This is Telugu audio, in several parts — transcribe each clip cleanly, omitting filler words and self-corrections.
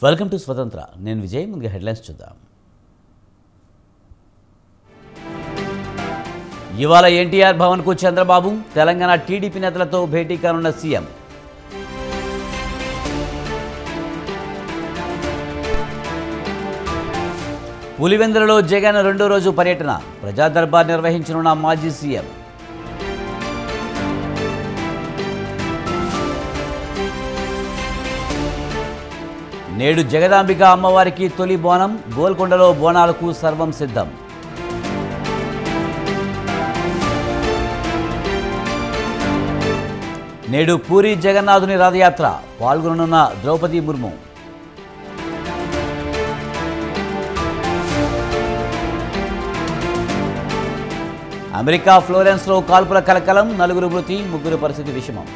వెల్కమ్ టు స్వతంత్ర. నేను విజయ్. ముందుగా హెడ్లైన్స్ చూద్దాం. ఇవాళ ఎన్టీఆర్ భవన్కు చంద్రబాబు, తెలంగాణ టీడీపీ నేతలతో భేటీ కానున్న సీఎం. పులివెందులలో జగన్ రెండో రోజు పర్యటన, ప్రజా దర్బార్ నిర్వహించనున్న మాజీ సీఎం. నేడు జగదాంబిక అమ్మవారికి తొలి బోనం, గోల్కొండలో బోనాలకు సర్వం సిద్ధం. నేడు పూరి జగన్నాథుని రథయాత్ర, పాల్గొననున్న ద్రౌపది ముర్ము. అమెరికా ఫ్లోరెన్స్లో కాల్పుల కలకలం, 4 మృతి, 3 పరిస్థితి విషమం.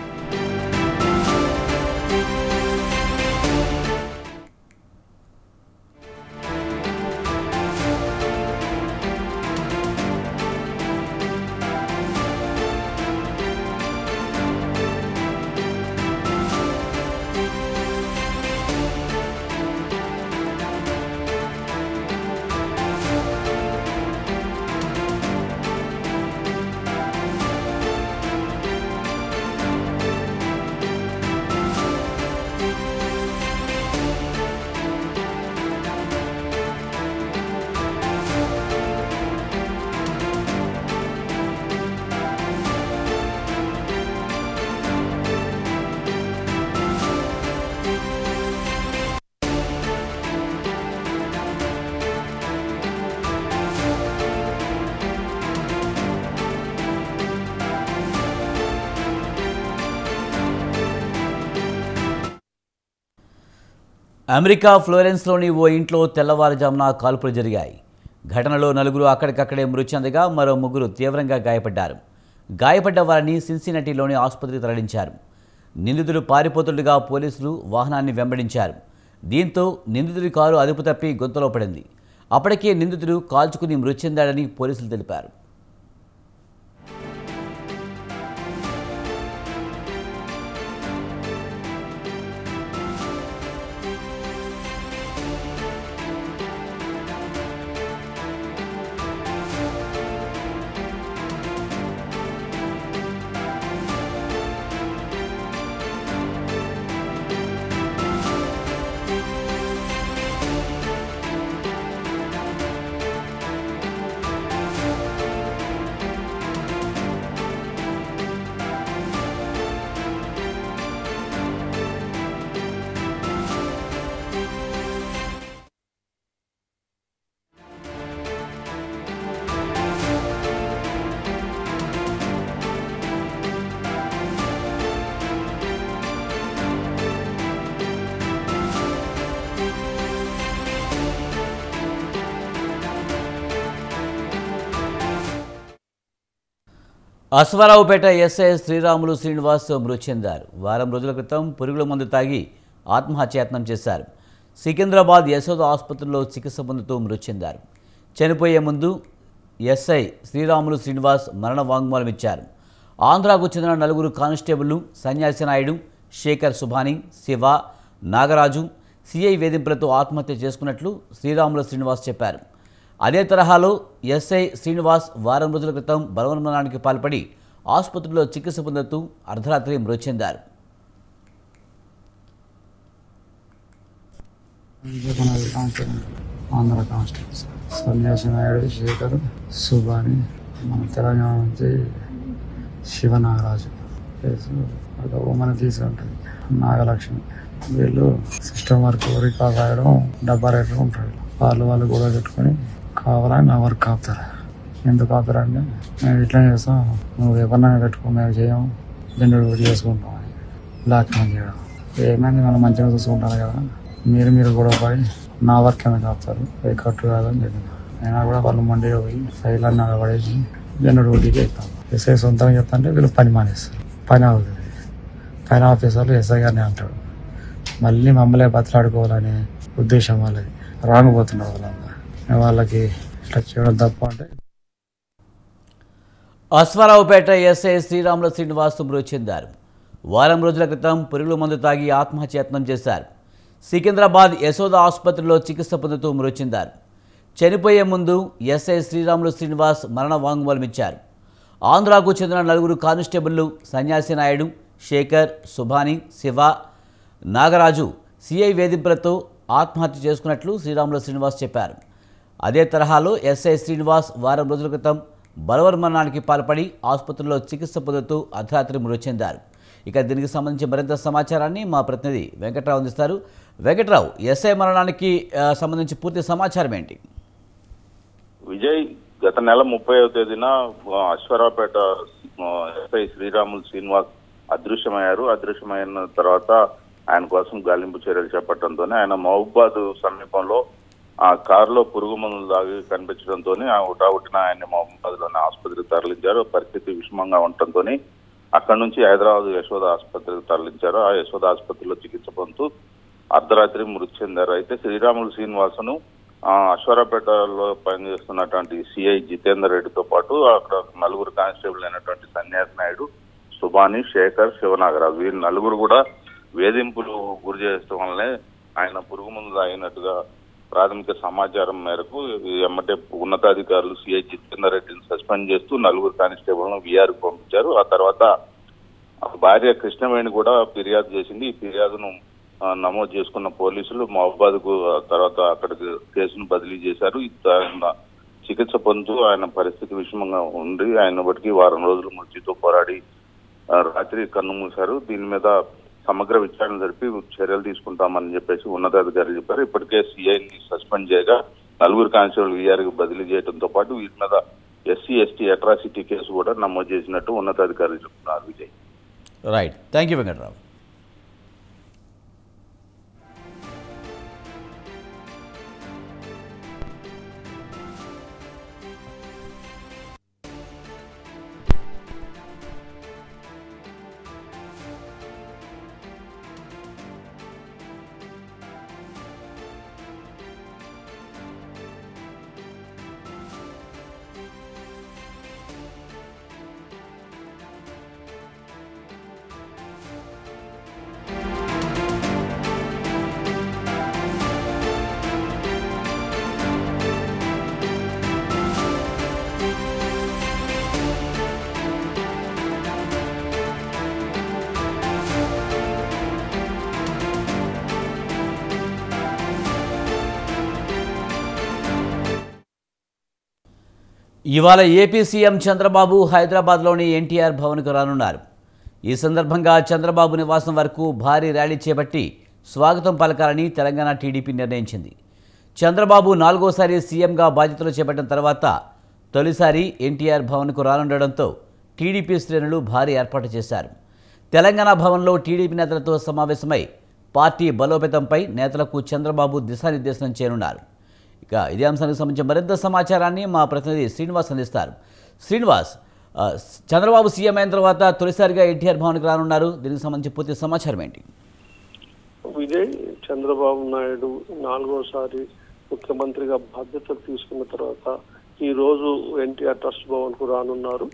అమెరికా ఫ్లోరెన్స్లోని ఓ ఇంట్లో తెల్లవారుజామున కాల్పులు జరిగాయి. ఘటనలో 4 అక్కడికక్కడే మృతి చెందగా మరో 3 తీవ్రంగా గాయపడ్డారు. గాయపడ్డ వారిని సిన్సినటీలోని ఆసుపత్రికి తరలించారు. నిందితుడు పారిపోతుండగా పోలీసులు వాహనాన్ని వెంబడించారు. దీంతో నిందితుడి కారు అదుపు తప్పి గొంతులో పడింది. అప్పటికే నిందితుడు కాల్చుకుని మృతి చెందాడని పోలీసులు తెలిపారు. అశ్వారావుపేట ఎస్ఐ శ్రీరాములు శ్రీనివాస్ మృతి చెందారు. వారం రోజుల క్రితం పురుగుల మందు తాగి ఆత్మహత్యాయత్నం చేశారు. సికింద్రాబాద్ యశోద ఆసుపత్రిలో చికిత్స పొందుతూ మృతి చెందారు. చనిపోయే ముందు ఎస్ఐ శ్రీరాములు శ్రీనివాస్ మరణ వాంగ్మూలం ఇచ్చారు. ఆంధ్రాకు చెందిన 4 కానిస్టేబుళ్లు సన్యాసి నాయుడు, శేఖర్ సుభాని, శివ, నాగరాజు సిఐ వేధింపులతో ఆత్మహత్య చేసుకున్నట్లు శ్రీరాములు శ్రీనివాస్ చెప్పారు. అదే తరహాలో ఎస్ఐ శ్రీనివాస్ వారం రోజుల క్రితం బలవన్మరణానికి పాల్పడి ఆసుపత్రిలో చికిత్స పొందుతూ అర్ధరాత్రి మృతి చెందారు. ఆంధ్ర కానిస్టేబుల్స్ సన్యాసి నాయుడు, శేఖర్ సుభాని, మన తెలంగాణ నుంచి శివనాగరాజు, ఒక ఉమ్మని తీసుకుంటుంది నాగలక్ష్మి. వీళ్ళు సిస్టమ్ వర్క్ రికార్డ్ రాయడం, డబ్బా రేట్లు ఉంటారు. వాళ్ళు కూడా పెట్టుకొని కావాలని నా వర్క్ ఆపుతారు. ఎందుకు ఆపుతారంటే మేము ఇట్లా చేస్తాం, నువ్వు ఎవరినైనా పెట్టుకో, మేము చేయం, జెండర్ చేసుకుంటాం అని బ్లాక్ మెయిల్ చేయడం. ఏమైంది, మనం మంచిగా చూసుకుంటాను కదా, మీరు కూడా పడి నా వర్క్ ఎందుకు ఆపుతారు, ఏ కట్టు కాదని చెప్పింది. అయినా కూడా వాళ్ళు మండిగా పోయి సైడ్లన్నీ పడేసి జెండర్ డ్యూటీకి వెళ్తాం. ఎస్ఐ సొంతంగా చెప్తాంటే వీళ్ళు పని మానేస్తారు. పని అవుతుంది. పైన ఆఫీసర్లు ఎస్ఐ గారిని అంటాడు. మళ్ళీ మమ్మల్ని బతలాడుకోవాలనే ఉద్దేశం వాళ్ళది. రాకపోతున్నారు వాళ్ళంతా. వాళ్ళకి ఇట్లా చేయడం తప్ప అంటే అశ్వారావుపేట ఎస్ఐ శ్రీరాములు శ్రీనివాస్ మృతి చెందారు. వారం రోజుల క్రితం పురుగుల మందు తాగి ఆత్మహత్యాయత్నం చేశారు. సికింద్రాబాద్ యశోద ఆసుపత్రిలో చికిత్స పొందుతూ మృతి చెందారు. చనిపోయే ముందు ఎస్ఐ శ్రీరాములు శ్రీనివాస్ మరణ వాంగ్మూలం ఇచ్చారు. ఆంధ్రాకు చెందిన 4 కానిస్టేబుళ్లు సన్యాసి నాయుడు, శేఖర్, సుభాని, శివ, నాగరాజు సిఐ వేధింపులతో ఆత్మహత్య చేసుకున్నట్లు శ్రీరాములు శ్రీనివాస్ చెప్పారు. అదే తరహాలో ఎస్ఐ శ్రీనివాస్ వారం రోజుల క్రితం బలవన్మరణానికి పాల్పడి ఆసుపత్రిలో చికిత్స పొందుతూ అర్ధరాత్రి మృతి చెందారు. ఇక దీనికి సంబంధించి మరింత సమాచారాన్ని మా ప్రతినిధి వెంకట్రావు అందిస్తారు. వెంకట్రావు, ఎస్ఐ మరణానికి సంబంధించి పూర్తి సమాచారం ఏంటి? విజయ్, గత నెల 30వ తేదీన అశ్వరావుపేట ఎస్ఐ శ్రీరాములు శ్రీనివాస్ అదృశ్యమైన తర్వాత ఆయన కోసం గాలింపు చర్యలు చేపట్టడంతోనే ఆయన మహబూబాద్ సమీపంలో ఆ కారులో పురుగు మందులు దాగి కనిపించడంతో హుటాహుటిన ఆయన మహబూబాద్లోని ఆసుపత్రికి తరలించారు. పరిస్థితి విషమంగా ఉండటంతో అక్కడి నుంచి హైదరాబాద్ యశోద ఆసుపత్రికి తరలించారు. ఆ యశోద ఆసుపత్రిలో చికిత్స పొందుతూ అర్ధరాత్రి మృతి చెందారు. అయితే శ్రీరాములు శ్రీనివాసును అశ్వరావుపేటలో పనిచేస్తున్నటువంటి సిఐ జితేందర్ రెడ్డితో పాటు అక్కడ 4 కానిస్టేబుల్ అయినటువంటి సన్యాసి నాయుడు, సుభాని, శేఖర్, శివనాగరాజు వీరు 4 కూడా వేధింపులు గురి చేయడం వల్లనే ఆయన పురుగు మందు తాగినట్టుగా ప్రాథమిక సమాచారం మేరకు ఎమ్మటే ఉన్నతాధికారులు సిఐ జితేందర్ రెడ్డిని సస్పెండ్ చేస్తూ 4 కానిస్టేబుల్ను వీఆర్కు పంపించారు. ఆ తర్వాత భార్య కృష్ణవేణి కూడా ఫిర్యాదు చేసింది. ఈ ఫిర్యాదును నమోదు చేసుకున్న పోలీసులు మహబూబాద్కు తర్వాత అక్కడికి కేసును బదిలీ చేశారు. చికిత్స పొందుతూ ఆయన పరిస్థితి విషమంగా ఉండి ఆయన బట్టి వారం రోజులు మృత్యుతో పోరాడి రాత్రి కన్నుమూశారు. దీని మీద సమగ్ర విచారణ జరిపి చర్యలు తీసుకుంటామని చెప్పేసి ఉన్నతాధికారులు చెప్పారు. ఇప్పటికే సిఐని సస్పెండ్ చేయగా 4 కానిస్టేబుల్ వీఆర్కి బదిలీ చేయడంతో పాటు వీటి మీద ఎస్సీ ఎస్టీ అట్రాసిటీ కేసు కూడా నమోదు చేసినట్టు ఉన్నతాధికారులు చెప్తున్నారు. Vijay, right, thank you Venkatrao. ఇవాళ ఏపీ సీఎం చంద్రబాబు హైదరాబాద్లోని ఎన్టీఆర్ భవన్కు రానున్నారు. ఈ సందర్భంగా చంద్రబాబు నివాసం వరకు భారీ ర్యాలీ చేపట్టి స్వాగతం పలకాలని తెలంగాణ టీడీపీ నిర్ణయించింది. చంద్రబాబు 4వసారి సీఎంగా బాధ్యతలు చేపట్టిన తర్వాత తొలిసారి ఎన్టీఆర్ భవన్కు రానుండడంతో టీడీపీ శ్రేణులు భారీ ఏర్పాటు చేశారు. తెలంగాణ భవన్లో టీడీపీ నేతలతో సమావేశమై పార్టీ బలోపేతంపై నేతలకు చంద్రబాబు దిశానిర్దేశనం చేయనున్నారు. ఇక ఇదే అంశానికి సంబంధించి మరింత సమాచారాన్ని మా ప్రతినిధి శ్రీనివాస్ అందిస్తారు. శ్రీనివాస్, చంద్రబాబు సీఎం అయిన తర్వాత తొలిసారిగా ఎన్టీఆర్ భవన్కి రానున్నారు. దీనికి సంబంధించి పూర్తి సమాచారం ఏంటి? విజయ్, చంద్రబాబు నాయుడు 4వసారి ముఖ్యమంత్రిగా బాధ్యతలు తీసుకున్న తర్వాత ఈ రోజు ఎన్టీఆర్ ట్రస్ట్ భవన్ కు రానున్నారు.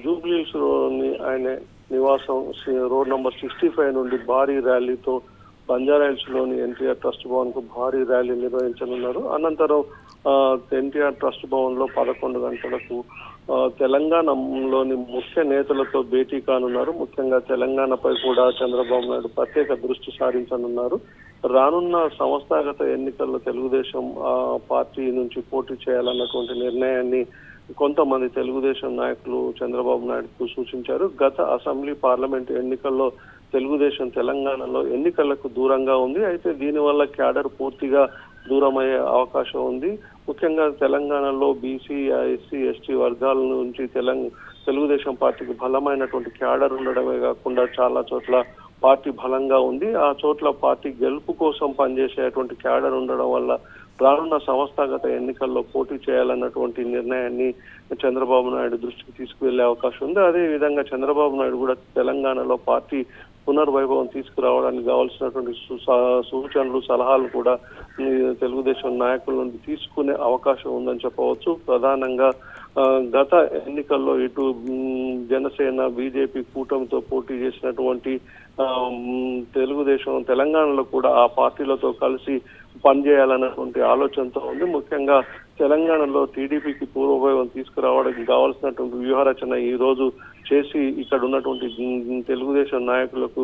జూబ్లీహిల్స్ లోని ఆయన నివాసం రోడ్ నంబర్ 65 నుండి భారీ ర్యాలీతో బంజారాహిల్స్ లోని ఎన్టీఆర్ ట్రస్ట్ భవన్ కు భారీ ర్యాలీ నిర్వహించనున్నారు. అనంతరం ఎన్టీఆర్ ట్రస్ట్ భవన్ లో 11 గంటలకు తెలంగాణలోని ముఖ్య నేతలతో భేటీ కానున్నారు. ముఖ్యంగా తెలంగాణపై కూడా చంద్రబాబు నాయుడు ప్రత్యేక దృష్టి సారించనున్నారు. రానున్న సంస్థాగత ఎన్నికల్లో తెలుగుదేశం పార్టీ నుంచి పోటీ చేయాలన్నటువంటి నిర్ణయాన్ని కొంతమంది తెలుగుదేశం నాయకులు చంద్రబాబు నాయుడుకు సూచించారు. గత అసెంబ్లీ పార్లమెంట్ ఎన్నికల్లో తెలుగుదేశం తెలంగాణలో ఎన్నికలకు దూరంగా ఉంది. అయితే దీనివల్ల క్యాడర్ పూర్తిగా దూరమయ్యే అవకాశం ఉంది. ముఖ్యంగా తెలంగాణలో బీసీ, ఎస్సీ, ఎస్టీ వర్గాల నుంచి తెలుగుదేశం పార్టీకి బలమైనటువంటి క్యాడర్ ఉండడమే కాకుండా చాలా చోట్ల పార్టీ బలంగా ఉంది. ఆ చోట్ల పార్టీ గెలుపు కోసం పనిచేసేటువంటి క్యాడర్ ఉండడం వల్ల రానున్న సంస్థాగత ఎన్నికల్లో పోటీ చేయాలన్నటువంటి నిర్ణయాన్ని చంద్రబాబు నాయుడు దృష్టికి తీసుకువెళ్లే అవకాశం ఉంది. అదే విధంగా చంద్రబాబు నాయుడు కూడా తెలంగాణలో పార్టీ పునర్వైభవం తీసుకురావడానికి కావాల్సినటువంటి సూచనలు, సలహాలు కూడా తెలుగుదేశం నాయకుల నుండి తీసుకునే అవకాశం ఉందని చెప్పవచ్చు. ప్రధానంగా గత ఎన్నికల్లో ఇటు జనసేన బీజేపీ కూటమితో పోటీ చేసినటువంటి తెలుగుదేశం తెలంగాణలో కూడా ఆ పార్టీలతో కలిసి పనిచేయాలన్నటువంటి ఆలోచనతో ఉంది. ముఖ్యంగా తెలంగాణలో టీడీపీకి పూర్వవైభవం తీసుకురావడానికి కావాల్సినటువంటి వ్యూహరచన ఈ రోజు చేసి ఇక్కడ ఉన్నటువంటి తెలుగుదేశం నాయకులకు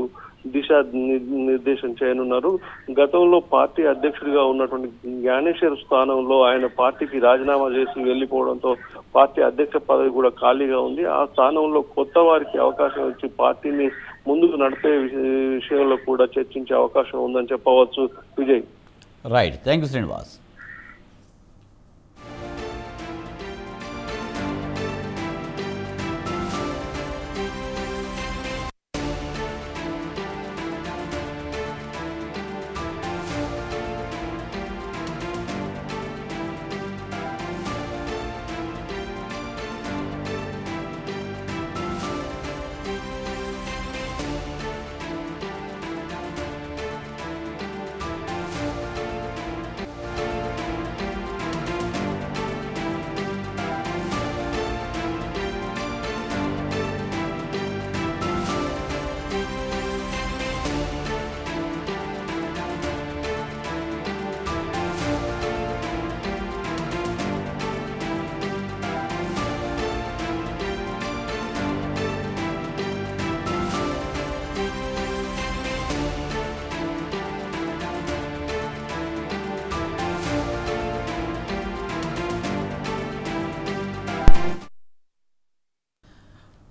నిర్దేశం చేయనున్నారు. గతంలో పార్టీ అధ్యక్షుడిగా ఉన్నటువంటి జ్ఞానేశ్వర్ స్థానంలో ఆయన పార్టీకి రాజీనామా చేసి వెళ్లిపోవడంతో పార్టీ అధ్యక్ష పదవి కూడా ఖాళీగా ఉంది. ఆ స్థానంలో కొత్త వారికి అవకాశం ఇచ్చి పార్టీని ముందుకు నడిపే విషయంలో కూడా చర్చించే అవకాశం ఉందని చెప్పవచ్చు. Vijay. Right, thank you Srinivas.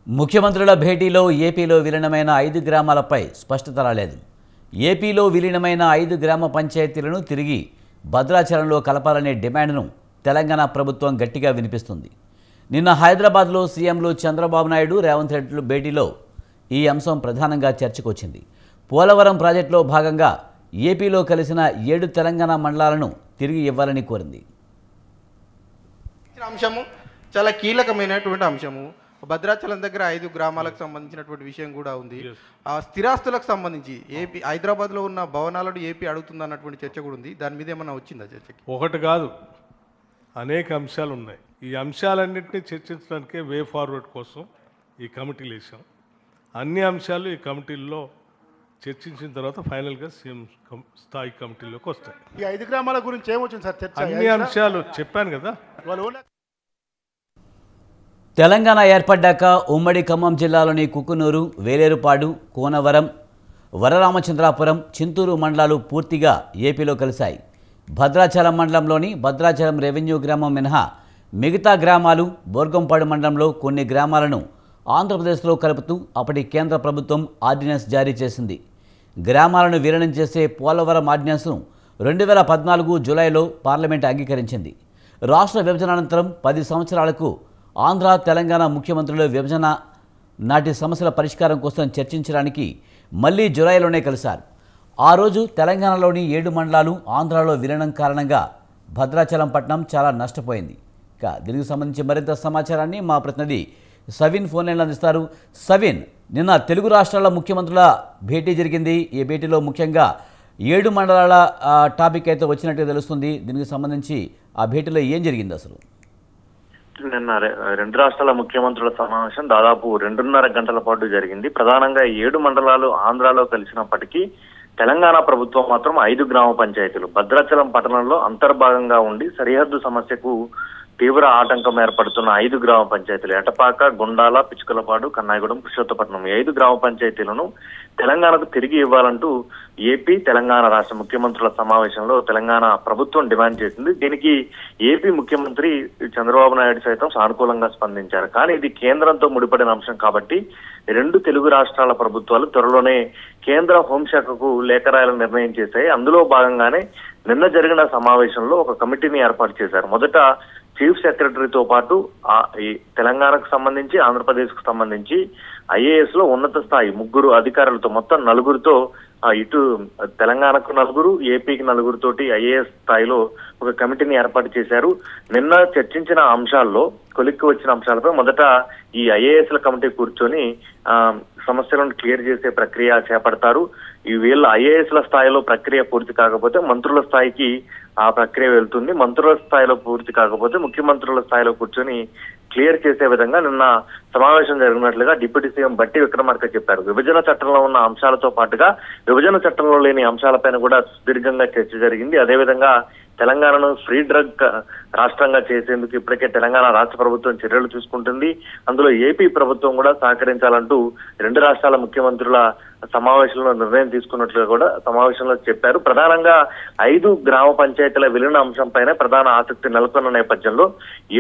ముఖ్యమంత్రుల భేటీలో ఏపీలో విలీనమైన 5 గ్రామాలపై స్పష్టత రాలేదు. ఏపీలో విలీనమైన 5 గ్రామ పంచాయతీలను తిరిగి భద్రాచలంలో కలపాలనే డిమాండ్ను తెలంగాణ ప్రభుత్వం గట్టిగా వినిపిస్తుంది. నిన్న హైదరాబాద్లో సీఎంలు చంద్రబాబు నాయుడు, రేవంత్ రెడ్డి భేటీలో ఈ అంశం ప్రధానంగా చర్చకొచ్చింది. పోలవరం ప్రాజెక్టులో భాగంగా ఏపీలో కలిసిన 7 తెలంగాణ మండలాలను తిరిగి ఇవ్వాలని కోరింది. అంశము చాలా కీలకమైనటువంటి అంశము. భద్రాచలం దగ్గర 5 గ్రామాలకు సంబంధించినటువంటి విషయం కూడా ఉంది. ఆ స్థిరాస్తులకు సంబంధించి ఏపీ హైదరాబాద్లో ఉన్న భవనాలను ఏపీ అడుగుతుంది అన్నటువంటి చర్చ కూడా ఉంది. దాని మీద ఏమన్నా వచ్చిందా చర్చకి? ఒకటి కాదు, అనేక అంశాలు ఉన్నాయి. ఈ అంశాలన్నింటినీ చర్చించడానికే వే ఫార్వర్డ్ కోసం ఈ కమిటీలు వేసాం. అన్ని అంశాలు ఈ కమిటీల్లో చర్చించిన తర్వాత ఫైనల్గా సీఎం స్థాయి కమిటీలోకి వస్తాయి. ఈ 5 గ్రామాల గురించి ఏమొచ్చింది సార్ చర్చ? అన్ని అంశాలు చెప్పాను కదా. తెలంగాణ ఏర్పడ్డాక ఉమ్మడి ఖమ్మం జిల్లాలోని కుకునూరు, వేలేరుపాడు, కోనవరం, వరరామచంద్రాపురం, చింతూరు మండలాలు పూర్తిగా ఏపీలో కలిశాయి. భద్రాచలం మండలంలోని భద్రాచలం రెవెన్యూ గ్రామం మినహా మిగతా గ్రామాలు, బోర్గంపాడు మండలంలో కొన్ని గ్రామాలను ఆంధ్రప్రదేశ్లో కలుపుతూ అప్పటి కేంద్ర ప్రభుత్వం ఆర్డినెన్స్ జారీ చేసింది. గ్రామాలను విలీనం చేసే పోలవరం ఆర్డినెన్స్ను 2014 జూలైలో పార్లమెంట్ అంగీకరించింది. రాష్ట్ర విభజన అనంతరం 10 సంవత్సరాలకు ఆంధ్ర, తెలంగాణ ముఖ్యమంత్రులు విభజన నాటి సమస్యల పరిష్కారం కోసం చర్చించడానికి మళ్లీ జూలైలోనే కలిశారు. ఆ రోజు తెలంగాణలోని 7 మండలాలు ఆంధ్రాలో విలీనం కారణంగా భద్రాచలం పట్టణం చాలా నష్టపోయింది. ఇక దీనికి సంబంధించి మరింత సమాచారాన్ని మా ప్రతినిధి సవిన్ ఫోన్ లైన్లో అందిస్తారు. సవిన్, నిన్న తెలుగు రాష్ట్రాల ముఖ్యమంత్రుల భేటీ జరిగింది. ఈ భేటీలో ముఖ్యంగా 7 మండలాల టాపిక్ అయితే వచ్చినట్టు తెలుస్తుంది. దీనికి సంబంధించి ఆ భేటీలో ఏం జరిగింది అసలు? నిన్న 2 రాష్ట్రాల ముఖ్యమంత్రుల సమావేశం దాదాపు 2.5 గంటల పాటు జరిగింది. ప్రధానంగా 7 మండలాలు ఆంధ్రాలో కలిసినప్పటికీ తెలంగాణ ప్రభుత్వం మాత్రం 5 గ్రామ పంచాయతీలు భద్రాచలం పట్టణంలో అంతర్భాగంగా ఉండి సరిహద్దు సమస్యకు తీవ్ర ఆటంకం ఏర్పడుతున్న 5 గ్రామ పంచాయతీలు ఎటపాక, గుండాల, పిచ్చుకలపాడు, కన్నాయగూడెం, పురుషోత్తపట్నం 5 గ్రామ పంచాయతీలను తెలంగాణకు తిరిగి ఇవ్వాలంటూ ఏపీ, తెలంగాణ రాష్ట్ర ముఖ్యమంత్రుల సమావేశంలో తెలంగాణ ప్రభుత్వం డిమాండ్ చేసింది. దీనికి ఏపీ ముఖ్యమంత్రి చంద్రబాబు నాయుడు సైతం సానుకూలంగా స్పందించారు. కానీ ఇది కేంద్రంతో ముడిపడిన అంశం కాబట్టి 2 తెలుగు రాష్ట్రాల ప్రభుత్వాలు త్వరలోనే కేంద్ర హోంశాఖకు లేఖ రాయాలని నిర్ణయం చేశాయి. అందులో భాగంగానే నిన్న జరిగిన సమావేశంలో ఒక కమిటీని ఏర్పాటు చేశారు. మొదట చీఫ్ సెక్రటరీతో పాటు ఈ తెలంగాణకు సంబంధించి, ఆంధ్రప్రదేశ్ కు సంబంధించి ఐఏఎస్ లో ఉన్నత స్థాయి 3 అధికారులతో మొత్తం 4 ఇటు తెలంగాణకు 4, ఏపీకి 4 తోటి ఐఏఎస్ స్థాయిలో ఒక కమిటీని ఏర్పాటు చేశారు. నిన్న చర్చించిన అంశాల్లో కొలిక్కి వచ్చిన అంశాలపై మొదట ఈ ఐఏఎస్ల కమిటీ కూర్చొని సమస్యలను క్లియర్ చేసే ప్రక్రియ చేపడతారు. ఈ వీళ్ళ ఐఏఎస్ల స్థాయిలో ప్రక్రియ పూర్తి కాకపోతే మంత్రుల స్థాయికి ఆ ప్రక్రియ వెళ్తుంది. మంత్రుల స్థాయిలో పూర్తి కాకపోతే ముఖ్యమంత్రుల స్థాయిలో కూర్చొని క్లియర్ చేసే విధంగా నిన్న సమావేశం జరిగినట్లుగా డిప్యూటీ సీఎం బట్టి విక్రమార్క చెప్పారు. విభజన చట్టంలో ఉన్న అంశాలతో పాటుగా విభజన చట్టంలో లేని అంశాలపైన కూడా సుదీర్ఘంగా చర్చ జరిగింది. అదేవిధంగా తెలంగాణను ఫ్రీ డ్రగ్ రాష్ట్రంగా చేసేందుకు ఇప్పటికే తెలంగాణ రాష్ట్ర ప్రభుత్వం చర్యలు తీసుకుంటుంది. అందులో ఏపీ ప్రభుత్వం కూడా సహకరించాలంటూ రెండు రాష్ట్రాల ముఖ్యమంత్రుల సమావేశంలో నిర్ణయం తీసుకున్నట్లుగా కూడా సమావేశంలో చెప్పారు. ప్రధానంగా 5 గ్రామ పంచాయతీల విలీన అంశంపైన ప్రధాన ఆసక్తి నెలకొన్న నేపథ్యంలో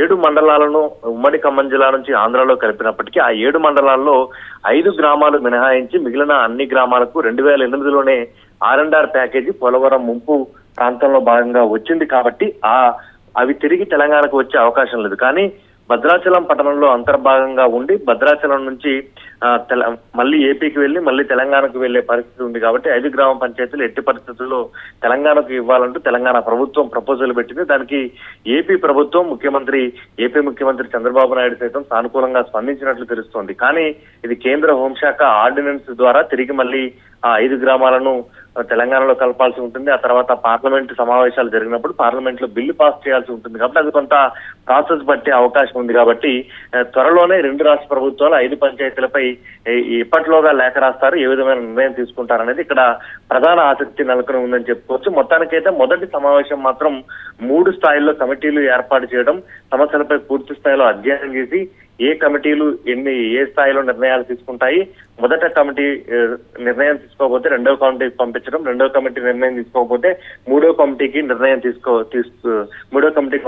7 మండలాలను ఉమ్మడి ఖమ్మం జిల్లా నుంచి ఆంధ్రాలో కలిపినప్పటికీ ఆ 7 మండలాల్లో 5 గ్రామాలు మినహాయించి మిగిలిన అన్ని గ్రామాలకు 2008లోనే R&R ప్యాకేజీ పోలవరం ముంపు ప్రాంతంలో భాగంగా వచ్చింది కాబట్టి అవి తిరిగి తెలంగాణకు వచ్చే అవకాశం లేదు. కానీ భద్రాచలం పట్టణంలో అంతర్భాగంగా ఉండి భద్రాచలం నుంచి మళ్ళీ ఏపీకి వెళ్లి మళ్ళీ తెలంగాణకు వెళ్లే పరిస్థితి ఉంది కాబట్టి 5 గ్రామ పంచాయతీలు ఎట్టి పరిస్థితుల్లో తెలంగాణకు ఇవ్వాలంటూ తెలంగాణ ప్రభుత్వం ప్రపోజల్ పెట్టింది. దానికి ఏపీ ప్రభుత్వం ఏపీ ముఖ్యమంత్రి చంద్రబాబు నాయుడు సైతం సానుకూలంగా స్పందించినట్లు తెలుస్తోంది. కానీ ఇది కేంద్ర హోంశాఖ ఆర్డినెన్స్ ద్వారా తిరిగి మళ్ళీ ఆ 5 గ్రామాలను తెలంగాణలో కలపాల్సి ఉంటుంది. ఆ తర్వాత పార్లమెంట్ సమావేశాలు జరిగినప్పుడు పార్లమెంట్ లో బిల్లు పాస్ చేయాల్సి ఉంటుంది కాబట్టి అది కొంత ప్రాసెస్ బట్టే అవకాశం ఉంది. కాబట్టి త్వరలోనే రెండు రాష్ట్ర ప్రభుత్వాలు 5 పంచాయతీలపై ఇప్పట్లోగా లేఖ రాస్తారు, ఏ విధమైన నిర్ణయం తీసుకుంటారనేది ఇక్కడ ప్రధాన ఆసక్తి నెలకొని ఉందని చెప్పుకోవచ్చు. మొత్తానికైతే మొదటి సమావేశం మాత్రం 3 స్థాయిల్లో కమిటీలు ఏర్పాటు చేయడం, సమస్యలపై పూర్తి స్థాయిలో అధ్యయనం చేసి ఏ కమిటీలు ఏ స్థాయిలో నిర్ణయాలు తీసుకుంటాయి, మొదట కమిటీ నిర్ణయం తీసుకోకపోతే రెండవ కమిటీకి పంపించడం, రెండవ కమిటీ నిర్ణయం తీసుకోకపోతే మూడో కమిటీకి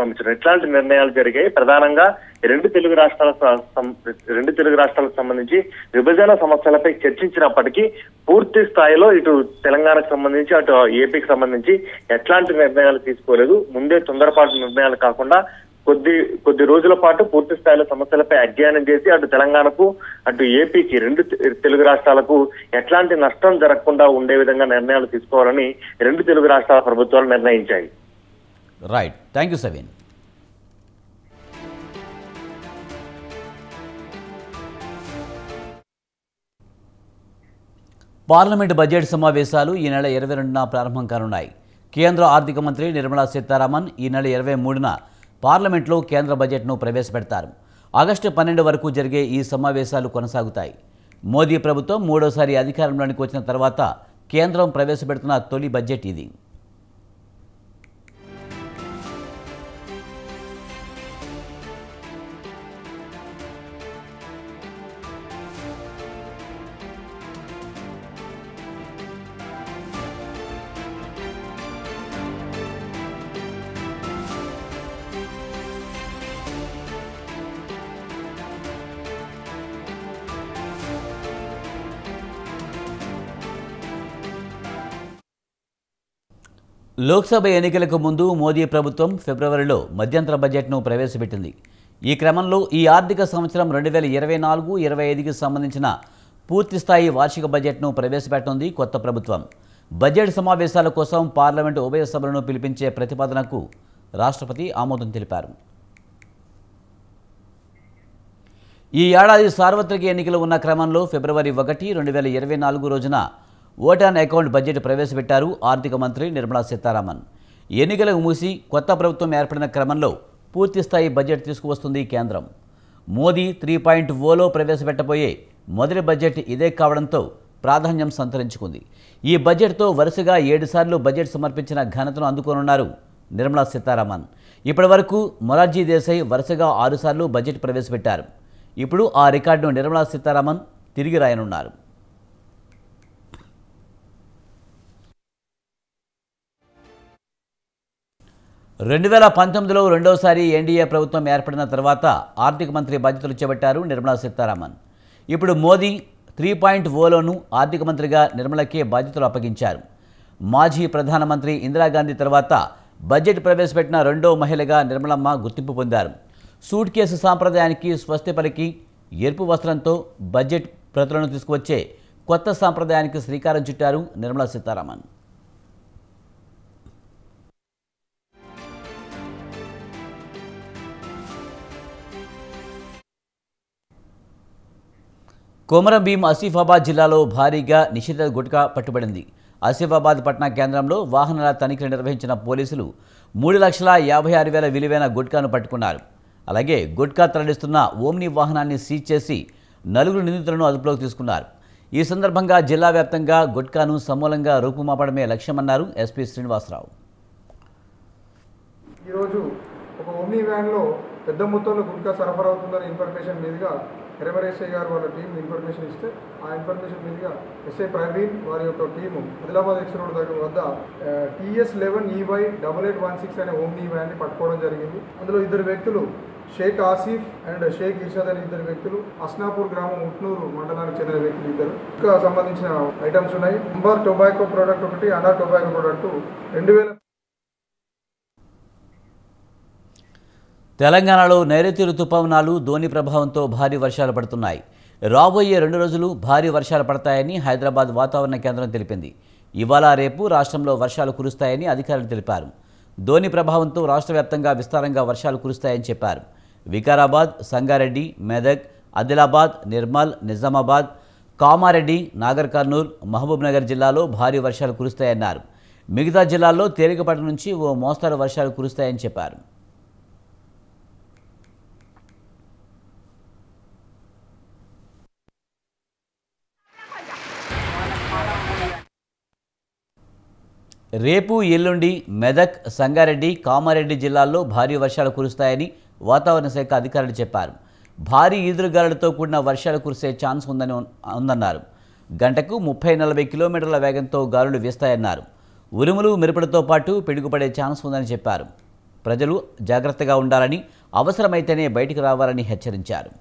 పంపించడం, ఇట్లాంటి నిర్ణయాలు జరిగాయి. ప్రధానంగా రెండు తెలుగు రాష్ట్రాలకు సంబంధించి విభజన సమస్యలపై చర్చించినప్పటికీ పూర్తి స్థాయిలో ఇటు తెలంగాణకు సంబంధించి అటు ఏపీకి సంబంధించి ఎట్లాంటి నిర్ణయాలు తీసుకోలేదు. ముందే తొందరపాటు నిర్ణయాలు కాకుండా కొద్ది రోజుల పాటు పూర్తి స్థాయిలో సమస్యలపై అధ్యయనం చేసి అటు తెలంగాణకు అటు ఏపీకి రెండు తెలుగు రాష్ట్రాలకు ఎట్లాంటి నష్టం జరగకుండా ఉండే విధంగా నిర్ణయాలు తీసుకోవాలని రెండు తెలుగు రాష్ట్రాల ప్రభుత్వాలు నిర్ణయించాయి. Right, thank you Savin. Parliament budget సమావేశాలు ఈ నెల 22న ప్రారంభం కానున్నాయి. కేంద్ర ఆర్థిక మంత్రి నిర్మలా సీతారామన్ ఈ నెల 23న పార్లమెంట్లో కేంద్ర బడ్జెట్ను ప్రవేశపెడతారు. ఆగస్టు 12 వరకు జరిగే ఈ సమావేశాలు కొనసాగుతాయి. మోదీ ప్రభుత్వం మూడోసారి అధికారంలోనికి వచ్చిన తర్వాత కేంద్రం ప్రవేశపెడుతున్న తొలి బడ్జెట్ ఇది. లోక్సభ ఎన్నికలకు ముందు మోదీ ప్రభుత్వం ఫిబ్రవరిలో మధ్యంతర బడ్జెట్ను ప్రవేశపెట్టింది. ఈ క్రమంలో ఈ ఆర్థిక సంవత్సరం 2024-25కి సంబంధించిన పూర్తిస్థాయి వార్షిక బడ్జెట్ను ప్రవేశపెట్టనుంది కొత్త ప్రభుత్వం. బడ్జెట్ సమావేశాల కోసం పార్లమెంటు ఉభయ సభలను పిలిపించే ప్రతిపాదనకు రాష్ట్రపతి ఆమోదం తెలిపారు. ఈ ఏడాది సార్వత్రిక ఎన్నికలు ఉన్న క్రమంలో ఫిబ్రవరి 1, 2024 రోజున ఓట్ ఆన్ అకౌంట్ బడ్జెట్ ప్రవేశపెట్టారు ఆర్థిక మంత్రి నిర్మలా సీతారామన్. ఎన్నికలకు మూసి కొత్త ప్రభుత్వం ఏర్పడిన క్రమంలో పూర్తిస్థాయి బడ్జెట్ తీసుకువస్తుంది కేంద్రం. మోదీ 3.0లో ప్రవేశపెట్టబోయే మొదటి బడ్జెట్ ఇదే కావడంతో ప్రాధాన్యం సంతరించుకుంది. ఈ బడ్జెట్తో వరుసగా 7 సార్లు బడ్జెట్ సమర్పించిన ఘనతను అందుకోనున్నారు నిర్మలా సీతారామన్. ఇప్పటి వరకు మొరార్జీ దేశాయ్ వరుసగా 6 సార్లు బడ్జెట్ ప్రవేశపెట్టారు. ఇప్పుడు ఆ రికార్డును నిర్మలా సీతారామన్ తిరిగి రాయనున్నారు. 2019లో రెండోసారి ఎన్డీఏ ప్రభుత్వం ఏర్పడిన తర్వాత ఆర్థిక మంత్రి బాధ్యతలు చేపట్టారు నిర్మలా సీతారామన్. ఇప్పుడు మోదీ 3.0లోనూ ఆర్థిక మంత్రిగా నిర్మలకే బాధ్యతలు అప్పగించారు. మాజీ ప్రధానమంత్రి ఇందిరాగాంధీ తర్వాత బడ్జెట్ ప్రవేశపెట్టిన రెండో మహిళగా నిర్మలమ్మ గుర్తింపు పొందారు. సూట్ కేసు సాంప్రదాయానికి స్వస్తి పలికి ఎరుపు వస్త్రంతో బడ్జెట్ ప్రతులను తీసుకువచ్చే కొత్త సాంప్రదాయానికి శ్రీకారం చుట్టారు నిర్మలా సీతారామన్. కొమరం భీం ఆసిఫాబాద్ జిల్లాలో భారీగా నిషేధిత గుట్కా పట్టుబడింది. ఆసిఫాబాద్ పట్టణ కేంద్రంలో వాహనాల తనిఖీలు నిర్వహించిన పోలీసులు 3,56,000 విలువైన గుట్కాను పట్టుకున్నారు. అలాగే గుట్కా తరలిస్తున్న ఓమ్ని వాహనాన్ని సీజ్ చేసి 4 నిందితులను అదుపులోకి తీసుకున్నారు. ఈ సందర్భంగా జిల్లా వ్యాప్తంగా గుట్కాను సమూలంగా రూపుమాపడమే లక్ష్యమన్నారు ఎస్పీ శ్రీనివాసరావు. ఈరోజు ఒక ఓమ్ని వ్యాన్లో పెద్ద మొత్తంలో గుట్కా సరఫరా అవుతుందని ఇన్ఫర్మేషన్ మీదుగా ఎస్ఐ గారు వాళ్ళ టీం ఇన్ఫర్మేషన్ ఇస్తే ఆ ఇన్ఫర్మేషన్ మీదుగా ఎస్ఐ ప్రవీణ్ వారి యొక్క టీము ఆదిలాబాద్ ఎక్స్ రోడ్ దగ్గర వద్ద TS11EY8816 అనే ఓమ్ని వ్యాన్ని పట్టుకోవడం జరిగింది. అందులో 2 వ్యక్తులు షేక్ ఆసిఫ్ అండ్ షేక్ ఇర్షాద్ అనే 2 వ్యక్తులు, అస్నాపూర్ గ్రామం ఉట్నూరు మండలానికి చెందిన వ్యక్తులు 2. ఇంకా సంబంధించిన ఐటమ్స్ ఉన్నాయి. Amber tobacco product 1, Anar tobacco product 2000. తెలంగాణలో నైరుతి రుతుపవనాలు ధోని ప్రభావంతో భారీ వర్షాలు పడుతున్నాయి. రాబోయే 2 రోజులు భారీ వర్షాలు పడతాయని హైదరాబాద్ వాతావరణ కేంద్రం తెలిపింది. ఇవాళ రేపు రాష్ట్రంలో వర్షాలు కురుస్తాయని అధికారులు తెలిపారు. ధోని ప్రభావంతో రాష్ట్ర వ్యాప్తంగా విస్తారంగా వర్షాలు కురుస్తాయని చెప్పారు. వికారాబాద్, సంగారెడ్డి, మెదక్, ఆదిలాబాద్, నిర్మల్, నిజామాబాద్, కామారెడ్డి, నాగర్ కర్నూల్, మహబూబ్ నగర్ జిల్లాలో భారీ వర్షాలు కురుస్తాయన్నారు. మిగతా జిల్లాల్లో తేలికపాటి నుంచి ఓ మోస్తరు వర్షాలు కురుస్తాయని చెప్పారు. రేపు ఎల్లుండి మెదక్, సంగారెడ్డి, కామారెడ్డి జిల్లాల్లో భారీ వర్షాలు కురుస్తాయని వాతావరణ శాఖ అధికారులు చెప్పారు. భారీ ఈదురుగాలులతో కూడిన వర్షాలు కురిసే ఛాన్స్ ఉందన్నారు. గంటకు 30-40 కిలోమీటర్ల వేగంతో గాలులు వీస్తాయన్నారు. ఉరుములు, మెరుపులతో పాటు పిడుగుపడే ఛాన్స్ ఉందని చెప్పారు. ప్రజలు జాగ్రత్తగా ఉండాలని, అవసరమైతేనే బయటకు రావాలని హెచ్చరించారు.